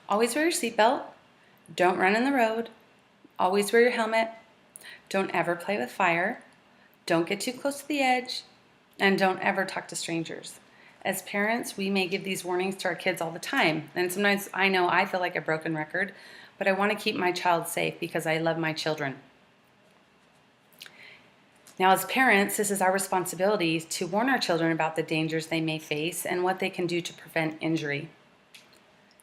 Always wear your seatbelt. Don't run in the road. Always wear your helmet. Don't ever play with fire. Don't get too close to the edge. And don't ever talk to strangers. As parents, we may give these warnings to our kids all the time. And sometimes I know I feel like a broken record, but I want to keep my child safe because I love my children. Now, as parents, this is our responsibility to warn our children about the dangers they may face and what they can do to prevent injury.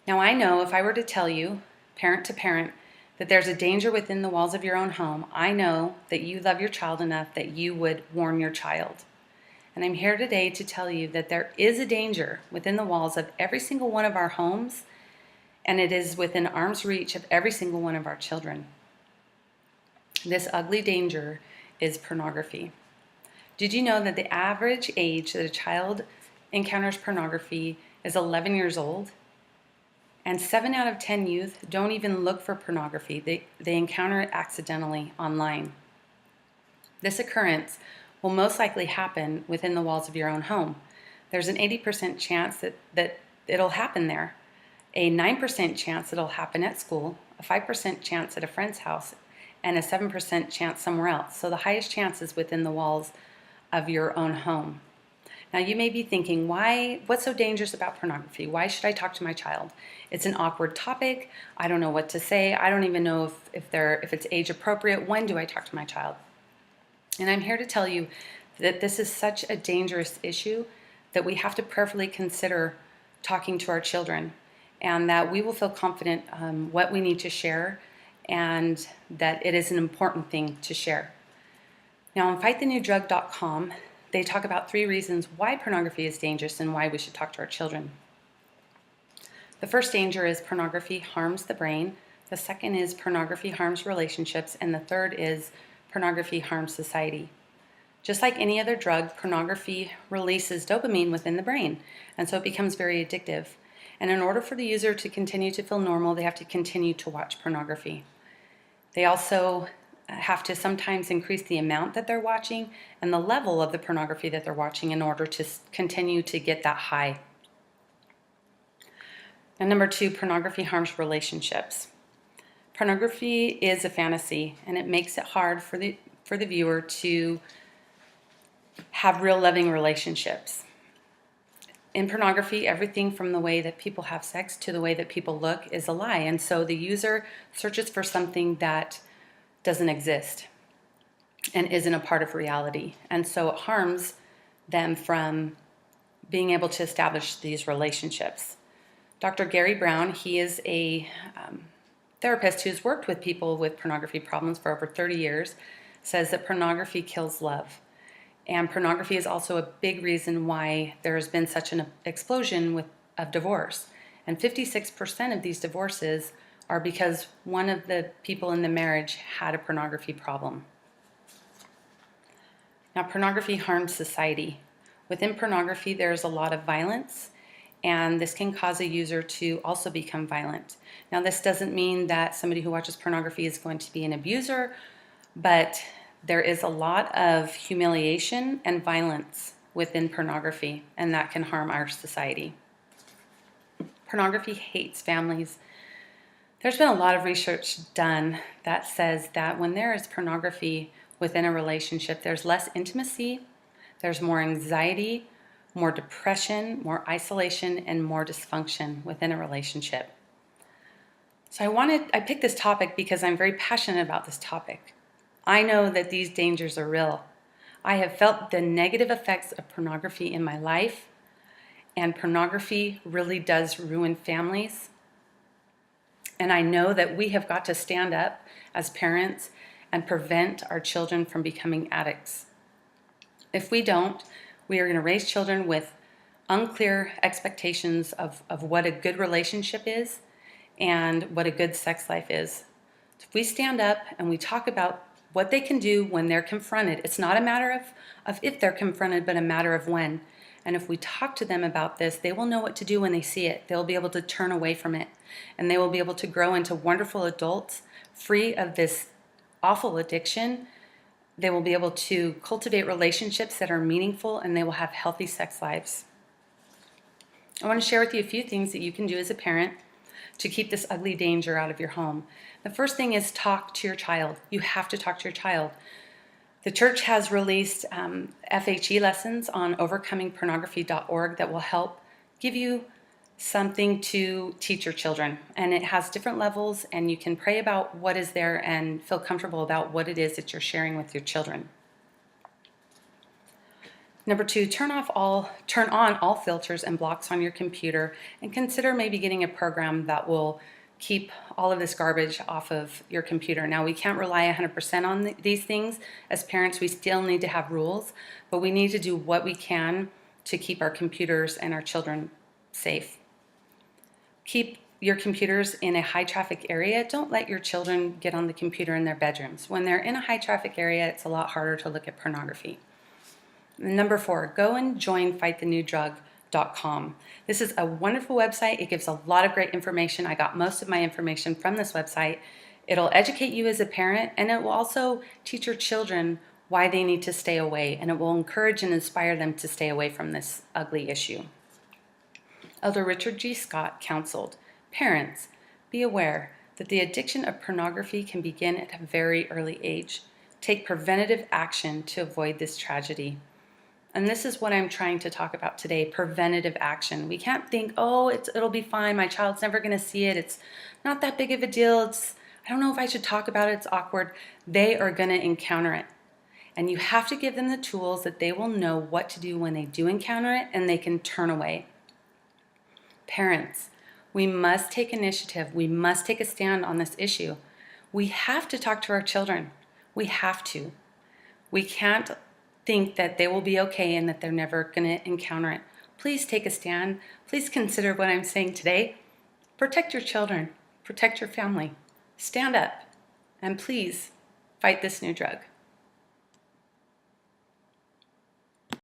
Now, I know if I were to tell you, parent to parent, that there's a danger within the walls of your own home, I know that you love your child enough that you would warn your child. And I'm here today to tell you that there is a danger within the walls of every single one of our homes, and it is within arm's reach of every single one of our children. This ugly danger is pornography. Did you know that the average age that a child encounters pornography is 11 years old? And 7 out of 10 youth don't even look for pornography. They encounter it accidentally online. This occurrence will most likely happen within the walls of your own home. There's an 80% chance that it'll happen there, a 9% chance it'll happen at school, a 5% chance at a friend's house, and a 7% chance somewhere else. So the highest chance is within the walls of your own home. Now you may be thinking, what's so dangerous about pornography? Why should I talk to my child? It's an awkward topic. I don't know what to say. I don't even know if it's age appropriate. When do I talk to my child? And I'm here to tell you that this is such a dangerous issue that we have to prayerfully consider talking to our children, and that we will feel confident what we need to share, and that it is an important thing to share. Now on fightthenewdrug.com, they talk about 3 reasons why pornography is dangerous and why we should talk to our children. The first danger is pornography harms the brain. The second is pornography harms relationships. And the third is pornography harms society. Just like any other drug, pornography releases dopamine within the brain, and so it becomes very addictive. And in order for the user to continue to feel normal, they have to continue to watch pornography. They also have to sometimes increase the amount that they're watching and the level of the pornography that they're watching in order to continue to get that high. And number 2, pornography harms relationships. Pornography is a fantasy, and it makes it hard for the viewer to have real loving relationships. In pornography, everything from the way that people have sex to the way that people look is a lie, and so the user searches for something that doesn't exist and isn't a part of reality, and so it harms them from being able to establish these relationships. Dr. Gary Brown, he is a therapist who's worked with people with pornography problems for over 30 years, says that pornography kills love. And pornography is also a big reason why there has been such an explosion of divorce. And 56% of these divorces are because one of the people in the marriage had a pornography problem. Now, pornography harms society. Within pornography, there's a lot of violence, and this can cause a user to also become violent. Now, this doesn't mean that somebody who watches pornography is going to be an abuser, but there is a lot of humiliation and violence within pornography, and that can harm our society. Pornography hates families. There's been a lot of research done that says that when there is pornography within a relationship, there's less intimacy, there's more anxiety, more depression, more isolation, and more dysfunction within a relationship. So I picked this topic because I'm very passionate about this topic. I know that these dangers are real. I have felt the negative effects of pornography in my life, and pornography really does ruin families. And I know that we have got to stand up as parents and prevent our children from becoming addicts. If we don't, we are going to raise children with unclear expectations of what a good relationship is and what a good sex life is. If we stand up and we talk about what they can do when they're confronted, it's not a matter of if they're confronted, but a matter of when. And if we talk to them about this, they will know what to do when they see it. They'll be able to turn away from it, and they will be able to grow into wonderful adults free of this awful addiction. They will be able to cultivate relationships that are meaningful, and they will have healthy sex lives. I want to share with you a few things that you can do as a parent to keep this ugly danger out of your home. The first thing is talk to your child. You have to talk to your child. The church has released FHE lessons on overcomingpornography.org that will help give you something to teach your children. And it has different levels, and you can pray about what is there and feel comfortable about what it is that you're sharing with your children. Number 2, turn on all filters and blocks on your computer, and consider maybe getting a program that will keep all of this garbage off of your computer. Now, we can't rely 100% on these things. As parents, we still need to have rules, but we need to do what we can to keep our computers and our children safe. Keep your computers in a high traffic area. Don't let your children get on the computer in their bedrooms. When they're in a high traffic area, it's a lot harder to look at pornography. Number 4, go and join fightthenewdrug.com. This is a wonderful website. It gives a lot of great information. I got most of my information from this website. It'll educate you as a parent, and it will also teach your children why they need to stay away, and it will encourage and inspire them to stay away from this ugly issue. Elder Richard G. Scott counseled, "Parents, be aware that the addiction of pornography can begin at a very early age. Take preventative action to avoid this tragedy." And this is what I'm trying to talk about today, preventative action. We can't think, oh, it'll be fine, my child's never going to see it, it's not that big of a deal, I don't know if I should talk about it, it's awkward. They are going to encounter it. And you have to give them the tools that they will know what to do when they do encounter it, and they can turn away. Parents, we must take initiative. We must take a stand on this issue. We have to talk to our children. We have to. We can't think that they will be okay and that they're never going to encounter it. Please take a stand. Please consider what I'm saying today. Protect your children. Protect your family. Stand up. And please fight this new drug.